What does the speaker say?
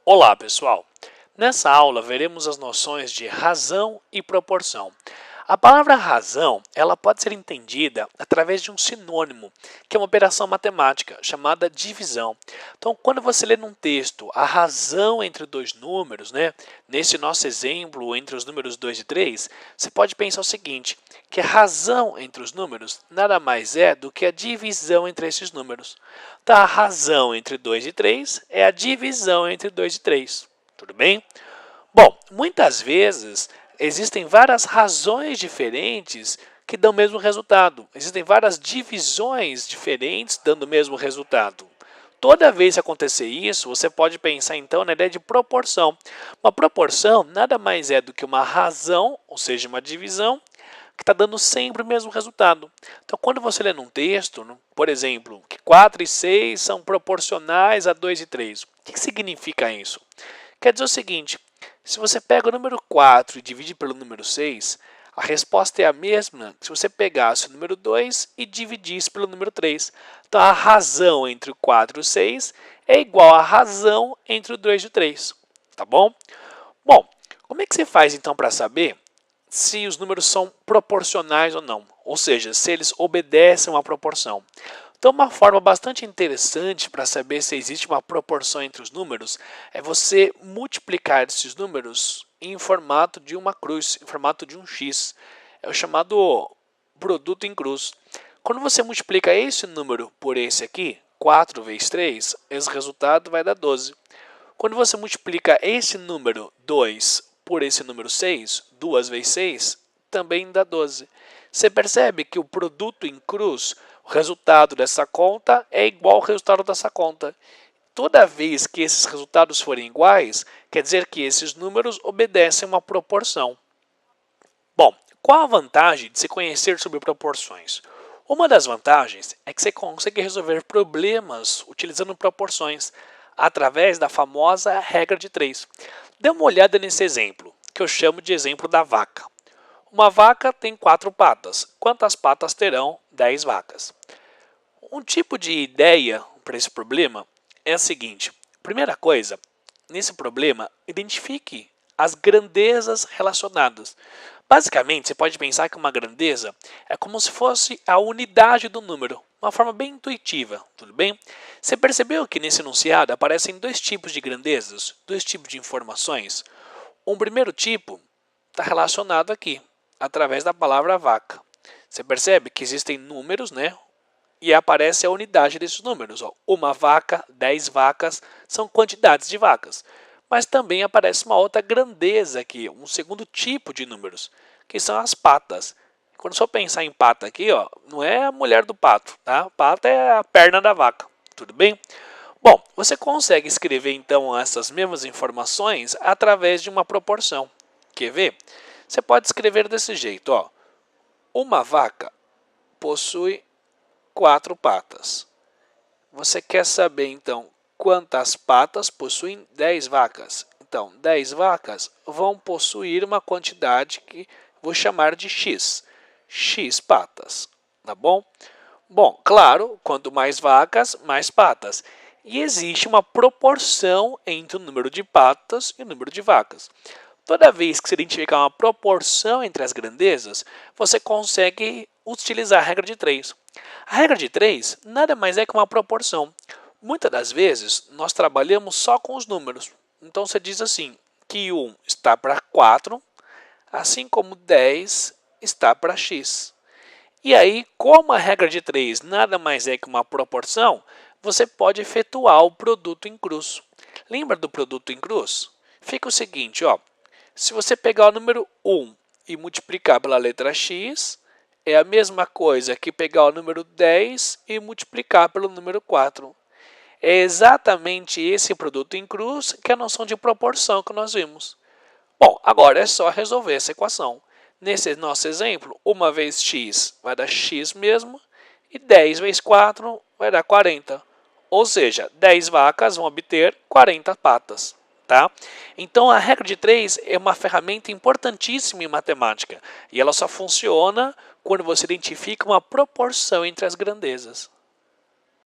Olá, pessoal! Nessa aula veremos as noções de razão e proporção. A palavra razão, ela pode ser entendida através de um sinônimo, que é uma operação matemática chamada divisão. Então, quando você lê num texto a razão entre dois números, nesse nosso exemplo entre os números 2 e 3, você pode pensar o seguinte, que a razão entre os números nada mais é do que a divisão entre esses números. Então, a razão entre 2 e 3 é a divisão entre 2 e 3. Tudo bem? Bom, muitas vezes existem várias razões diferentes que dão o mesmo resultado. Existem várias divisões diferentes dando o mesmo resultado. Toda vez que acontecer isso, você pode pensar então na ideia de proporção. Uma proporção nada mais é do que uma razão, ou seja, uma divisão, que está dando sempre o mesmo resultado. Então, quando você lê num texto, por exemplo, que 4 e 6 são proporcionais a 2 e 3, o que significa isso? Quer dizer o seguinte, se você pega o número 4 e divide pelo número 6, a resposta é a mesma que se você pegasse o número 2 e dividisse pelo número 3. Então, a razão entre o 4 e o 6 é igual à razão entre o 2 e o 3. Tá bom? Bom, como é que você faz então para saber se os números são proporcionais ou não? Ou seja, se eles obedecem a uma proporção. Então, uma forma bastante interessante para saber se existe uma proporção entre os números é você multiplicar esses números em formato de uma cruz, em formato de um X. É o chamado produto em cruz. Quando você multiplica esse número por esse aqui, 4 vezes 3, esse resultado vai dar 12. Quando você multiplica esse número 2 por esse número 6, 2 vezes 6, também dá 12. Você percebe que o produto em cruz, o resultado dessa conta é igual ao resultado dessa conta. Toda vez que esses resultados forem iguais, quer dizer que esses números obedecem uma proporção. Bom, qual a vantagem de se conhecer sobre proporções? Uma das vantagens é que você consegue resolver problemas utilizando proporções, através da famosa regra de 3. Dê uma olhada nesse exemplo, que eu chamo de exemplo da vaca. Uma vaca tem 4 patas. Quantas patas terão 10 vacas? Um tipo de ideia para esse problema é a seguinte. Primeira coisa, nesse problema, identifique as grandezas relacionadas. Basicamente, você pode pensar que uma grandeza é como se fosse a unidade do número, uma forma bem intuitiva, tudo bem? Você percebeu que nesse enunciado aparecem dois tipos de grandezas, dois tipos de informações? Um primeiro tipo está relacionado aqui, através da palavra vaca. Você percebe que existem números, e aparece a unidade desses números. Uma vaca, 10 vacas, são quantidades de vacas. Mas também aparece uma outra grandeza aqui, um segundo tipo de números, que são as patas. Quando você pensar em pata aqui, não é a mulher do pato, tá? Pata é a perna da vaca, tudo bem? Bom, você consegue escrever então essas mesmas informações através de uma proporção. Quer ver? Você pode escrever desse jeito, uma vaca possui 4 patas. Você quer saber então quantas patas possuem 10 vacas? Então, 10 vacas vão possuir uma quantidade que vou chamar de x. X patas, tá bom? Bom, claro, quanto mais vacas, mais patas. E existe uma proporção entre o número de patas e o número de vacas. Toda vez que você identificar uma proporção entre as grandezas, você consegue utilizar a regra de 3. A regra de 3 nada mais é que uma proporção. Muitas das vezes, nós trabalhamos só com os números. Então, você diz assim, que 1 está para 4, assim como 10 está para x. E aí, como a regra de 3 nada mais é que uma proporção, você pode efetuar o produto em cruz. Lembra do produto em cruz? Fica o seguinte, se você pegar o número 1 e multiplicar pela letra x, é a mesma coisa que pegar o número 10 e multiplicar pelo número 4. É exatamente esse produto em cruz que é a noção de proporção que nós vimos. Bom, agora é só resolver essa equação. Nesse nosso exemplo, 1 vezes x vai dar x mesmo, e 10 vezes 4 vai dar 40. Ou seja, 10 vacas vão obter 40 patas. Tá? Então, a regra de 3 é uma ferramenta importantíssima em matemática, e ela só funciona quando você identifica uma proporção entre as grandezas.